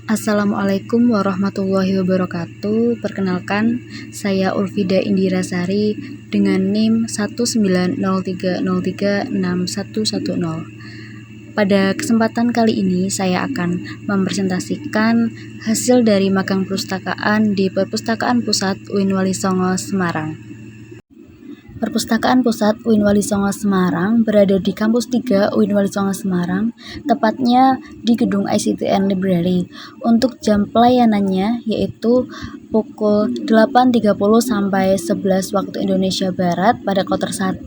Assalamualaikum warahmatullahi wabarakatuh. Perkenalkan, saya Ulfida Indira Sari dengan NIM 19030361110. Pada kesempatan kali ini saya akan mempresentasikan hasil dari magang perpustakaan di Perpustakaan Pusat UIN Walisongo Semarang. Perpustakaan Pusat UIN Walisongo Semarang berada di Kampus 3 UIN Walisongo Semarang, tepatnya di gedung ICTN Library. Untuk jam pelayanannya yaitu pukul 8.30 sampai 11 waktu Indonesia Barat pada kloter 1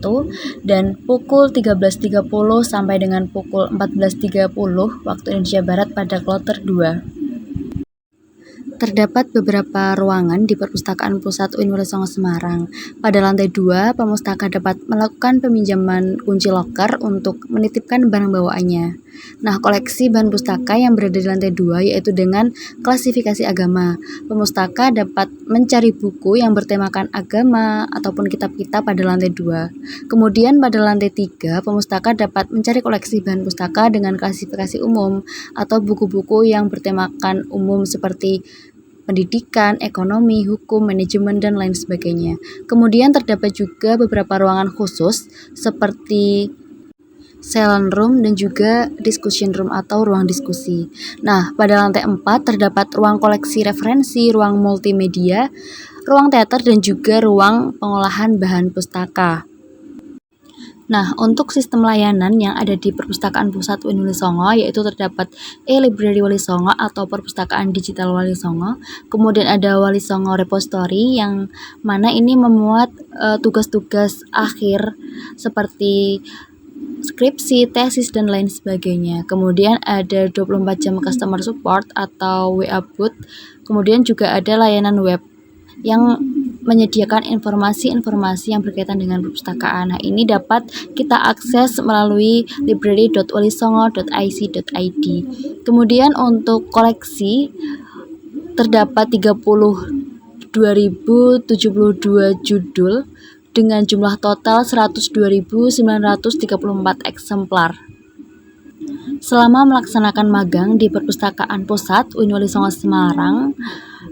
dan pukul 13.30 sampai dengan pukul 14.30 waktu Indonesia Barat pada kloter 2. Terdapat beberapa ruangan di Perpustakaan Pusat UIN Walisongo Semarang. Pada lantai 2, pemustaka dapat melakukan peminjaman kunci loker untuk menitipkan barang bawaannya. Nah, koleksi bahan pustaka yang berada di lantai 2 yaitu dengan klasifikasi agama. Pemustaka dapat mencari buku yang bertemakan agama ataupun kitab-kitab pada lantai 2. Kemudian pada lantai 3, pemustaka dapat mencari koleksi bahan pustaka dengan klasifikasi umum atau buku-buku yang bertemakan umum seperti pendidikan, ekonomi, hukum, manajemen, dan lain sebagainya. Kemudian terdapat juga beberapa ruangan khusus seperti silent room dan juga discussion room atau ruang diskusi. Nah, pada lantai 4 terdapat ruang koleksi referensi, ruang multimedia, ruang teater, dan juga ruang pengolahan bahan pustaka. Nah, untuk sistem layanan yang ada di Perpustakaan Pusat UIN Walisongo yaitu terdapat e-Library Walisongo atau Perpustakaan Digital Walisongo, kemudian ada Walisongo Repository yang mana ini memuat tugas-tugas akhir seperti skripsi, tesis, dan lain sebagainya. Kemudian ada 24 jam customer support atau WA booth, kemudian juga ada layanan web yang menyediakan informasi-informasi yang berkaitan dengan perpustakaan. Nah, ini dapat kita akses melalui library.walisongo.ic.id. Kemudian untuk koleksi terdapat 32.072 judul dengan jumlah total 102.934 eksemplar. Selama melaksanakan magang di Perpustakaan Pusat UIN Walisongo Semarang,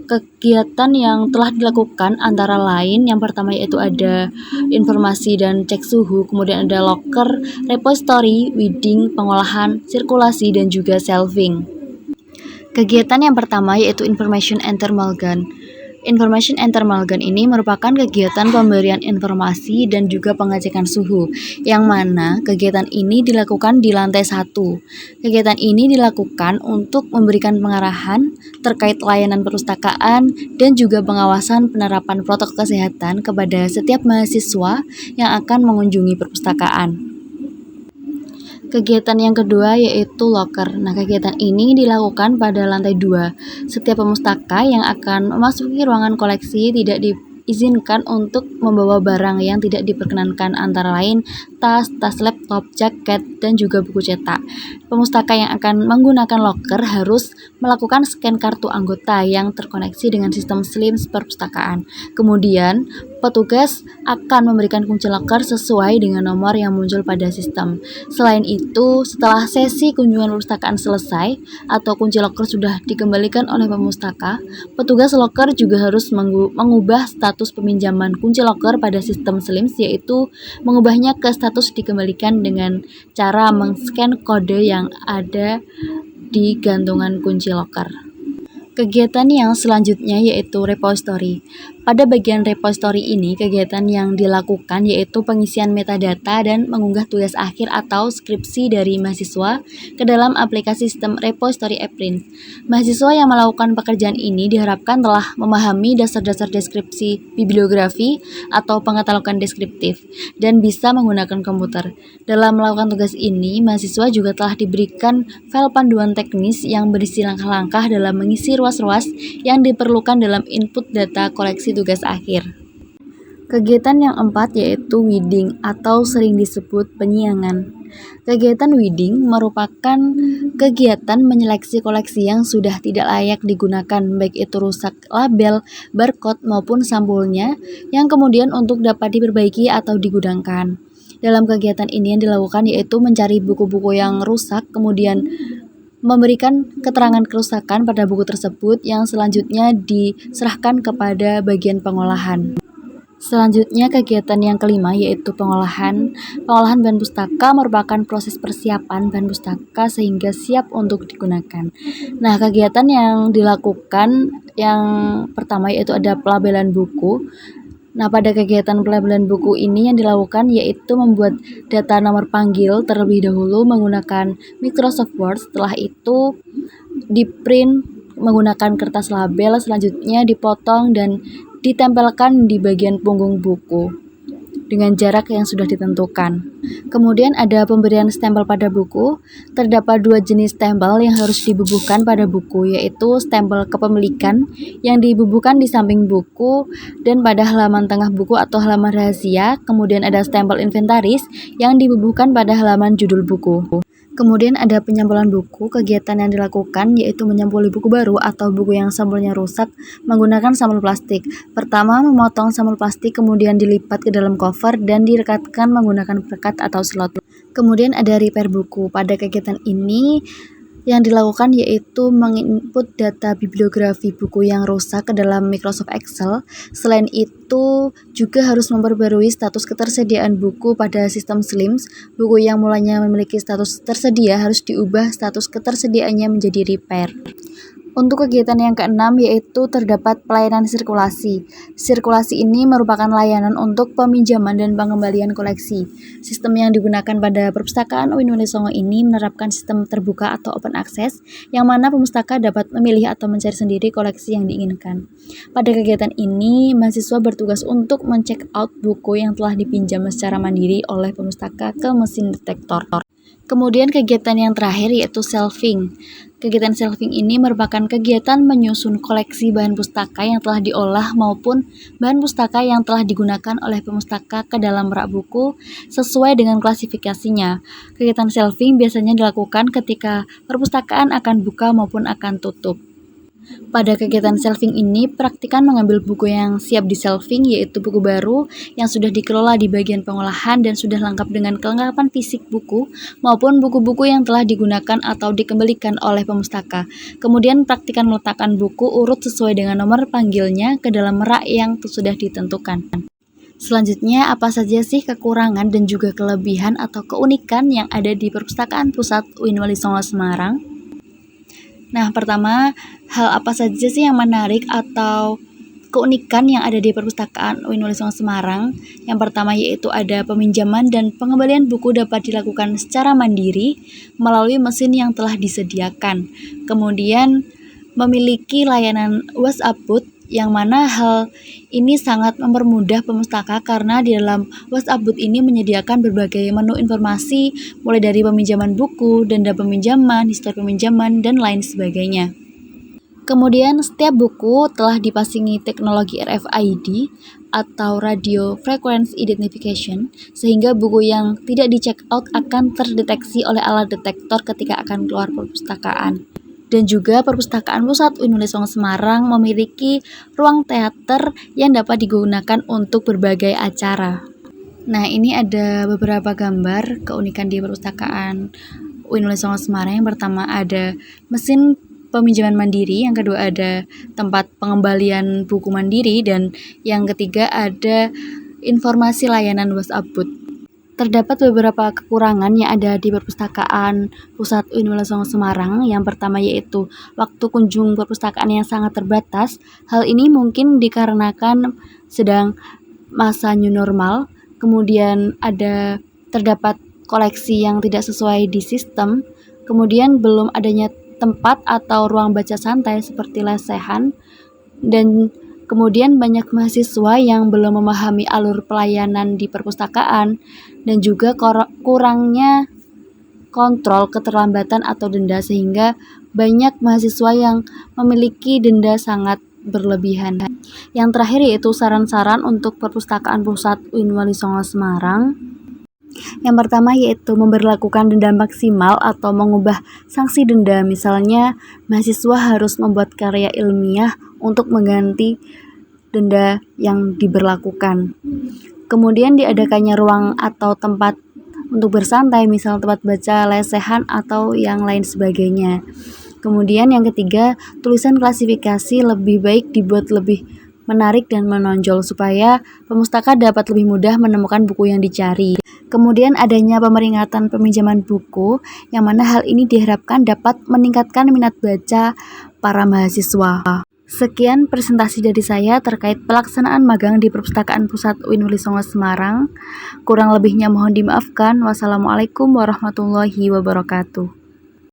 kegiatan yang telah dilakukan antara lain yang pertama yaitu ada informasi dan cek suhu, kemudian ada locker, repository, weeding, pengolahan, sirkulasi, dan juga shelving. Kegiatan yang pertama yaitu Information and Thermalgun. Information and Thermalgun ini merupakan kegiatan pemberian informasi dan juga pengecekan suhu, yang mana kegiatan ini dilakukan di lantai 1. Kegiatan ini dilakukan untuk memberikan pengarahan terkait layanan perpustakaan dan juga pengawasan penerapan protokol kesehatan kepada setiap mahasiswa yang akan mengunjungi perpustakaan. Kegiatan yang kedua yaitu locker. Nah, kegiatan ini dilakukan pada lantai 2. Setiap pemustaka yang akan memasuki ruangan koleksi tidak diizinkan untuk membawa barang yang tidak diperkenankan, antara lain tas laptop, jaket, dan juga buku cetak. Pemustaka yang akan menggunakan locker harus melakukan scan kartu anggota yang terkoneksi dengan sistem SLIMS perpustakaan. Kemudian, petugas akan memberikan kunci locker sesuai dengan nomor yang muncul pada sistem. Selain itu, setelah sesi kunjungan perpustakaan selesai atau kunci locker sudah dikembalikan oleh pemustaka, petugas locker juga harus mengubah status peminjaman kunci locker pada sistem SLIMS, yaitu mengubahnya ke status dikembalikan dengan cara men-scan kode yang ada di gantungan kunci locker. Kegiatan yang selanjutnya yaitu repository. Pada bagian repository ini, kegiatan yang dilakukan yaitu pengisian metadata dan mengunggah tugas akhir atau skripsi dari mahasiswa ke dalam aplikasi sistem repository ePrint. Mahasiswa yang melakukan pekerjaan ini diharapkan telah memahami dasar-dasar deskripsi bibliografi atau pengatalogan deskriptif dan bisa menggunakan komputer. Dalam melakukan tugas ini, mahasiswa juga telah diberikan file panduan teknis yang berisi langkah-langkah dalam mengisi ruas-ruas yang diperlukan dalam input data koleksi tugas akhir. Kegiatan yang keempat yaitu weeding atau sering disebut penyiangan. Kegiatan weeding merupakan kegiatan menyeleksi koleksi yang sudah tidak layak digunakan, baik itu rusak label, barcode, maupun sampulnya, yang kemudian untuk dapat diperbaiki atau digudangkan. Dalam kegiatan ini yang dilakukan yaitu mencari buku-buku yang rusak, kemudian memberikan keterangan kerusakan pada buku tersebut yang selanjutnya diserahkan kepada bagian pengolahan. Selanjutnya kegiatan yang kelima yaitu pengolahan. Pengolahan bahan pustaka merupakan proses persiapan bahan pustaka sehingga siap untuk digunakan. Nah, kegiatan yang dilakukan yang pertama yaitu ada pelabelan buku. Nah, pada kegiatan pelabelan buku ini yang dilakukan yaitu membuat data nomor panggil terlebih dahulu menggunakan Microsoft Word. Setelah itu di-print menggunakan kertas label, selanjutnya dipotong dan ditempelkan di bagian punggung buku dengan jarak yang sudah ditentukan. Kemudian ada pemberian stempel pada buku. Terdapat dua jenis stempel yang harus dibubuhkan pada buku, yaitu stempel kepemilikan yang dibubuhkan di samping buku dan pada halaman tengah buku atau halaman rahasia. Kemudian ada stempel inventaris yang dibubuhkan pada halaman judul buku. Kemudian ada penyampolan buku. Kegiatan yang dilakukan yaitu menyampuli buku baru atau buku yang sampulnya rusak menggunakan sampul plastik. Pertama, memotong sampul plastik, kemudian dilipat ke dalam cover dan direkatkan menggunakan perekat atau slot. Kemudian ada repair buku. Pada kegiatan ini yang dilakukan yaitu menginput data bibliografi buku yang rusak ke dalam Microsoft Excel. Selain itu juga harus memperbarui status ketersediaan buku pada sistem SLIMS. Buku yang mulanya memiliki status tersedia harus diubah status ketersediaannya menjadi repair. Untuk kegiatan yang keenam yaitu terdapat pelayanan sirkulasi. Sirkulasi ini merupakan layanan untuk peminjaman dan pengembalian koleksi. Sistem yang digunakan pada perpustakaan UIN Wali Songo ini menerapkan sistem terbuka atau open access, yang mana pemustaka dapat memilih atau mencari sendiri koleksi yang diinginkan. Pada kegiatan ini, mahasiswa bertugas untuk men-check out buku yang telah dipinjam secara mandiri oleh pemustaka ke mesin detektor. Kemudian kegiatan yang terakhir yaitu shelving. Kegiatan shelving ini merupakan kegiatan menyusun koleksi bahan pustaka yang telah diolah maupun bahan pustaka yang telah digunakan oleh pemustaka ke dalam rak buku sesuai dengan klasifikasinya. Kegiatan shelving biasanya dilakukan ketika perpustakaan akan buka maupun akan tutup. Pada kegiatan shelving ini, praktikan mengambil buku yang siap di shelving, yaitu buku baru yang sudah dikelola di bagian pengolahan dan sudah lengkap dengan kelengkapan fisik buku, maupun buku-buku yang telah digunakan atau dikembalikan oleh pemustaka. Kemudian praktikan meletakkan buku urut sesuai dengan nomor panggilnya ke dalam rak yang sudah ditentukan. Selanjutnya, apa saja sih kekurangan dan juga kelebihan atau keunikan yang ada di Perpustakaan Pusat UIN Wali Songo Semarang? Nah, pertama, hal apa saja sih yang menarik atau keunikan yang ada di Perpustakaan UIN Wali Songo Semarang? Yang pertama yaitu ada peminjaman dan pengembalian buku dapat dilakukan secara mandiri melalui mesin yang telah disediakan. Kemudian memiliki layanan WhatsApp booth, yang mana hal ini sangat mempermudah pemustaka karena di dalam WhatsApp booth ini menyediakan berbagai menu informasi mulai dari peminjaman buku, denda peminjaman, histori peminjaman, dan lain sebagainya. Kemudian setiap buku telah dipasangi teknologi RFID atau Radio Frequency Identification sehingga buku yang tidak di-check out akan terdeteksi oleh alat detektor ketika akan keluar perpustakaan. Dan juga Perpustakaan Pusat UIN Wali Songo Semarang memiliki ruang teater yang dapat digunakan untuk berbagai acara. Nah, ini ada beberapa gambar keunikan di Perpustakaan UIN Wali Songo Semarang. Yang pertama ada mesin peminjaman mandiri, yang kedua ada tempat pengembalian buku mandiri, dan yang ketiga ada informasi layanan WhatsApp booth. Terdapat beberapa kekurangan yang ada di Perpustakaan Pusat UIN Wali Songo Semarang. Yang pertama yaitu waktu kunjung perpustakaan yang sangat terbatas. Hal ini mungkin dikarenakan sedang masa new normal. Kemudian terdapat koleksi yang tidak sesuai di sistem. Kemudian belum adanya tempat atau ruang baca santai seperti lesehan. Dan kemudian banyak mahasiswa yang belum memahami alur pelayanan di perpustakaan, dan juga kurangnya kontrol keterlambatan atau denda sehingga banyak mahasiswa yang memiliki denda sangat berlebihan. Yang terakhir yaitu saran-saran untuk Perpustakaan Pusat UIN Wali Songo Semarang. Yang pertama yaitu memberlakukan denda maksimal atau mengubah sanksi denda. Misalnya mahasiswa harus membuat karya ilmiah untuk mengganti denda yang diberlakukan. Kemudian diadakannya ruang atau tempat untuk bersantai, misal tempat baca lesehan atau yang lain sebagainya. Kemudian yang ketiga, tulisan klasifikasi lebih baik dibuat lebih menarik dan menonjol supaya pemustaka dapat lebih mudah menemukan buku yang dicari. Kemudian adanya pemeringatan peminjaman buku, yang mana hal ini diharapkan dapat meningkatkan minat baca para mahasiswa. Sekian presentasi dari saya terkait pelaksanaan magang di Perpustakaan Pusat UIN Wali Songo Semarang. Kurang lebihnya mohon dimaafkan. Wassalamualaikum warahmatullahi wabarakatuh.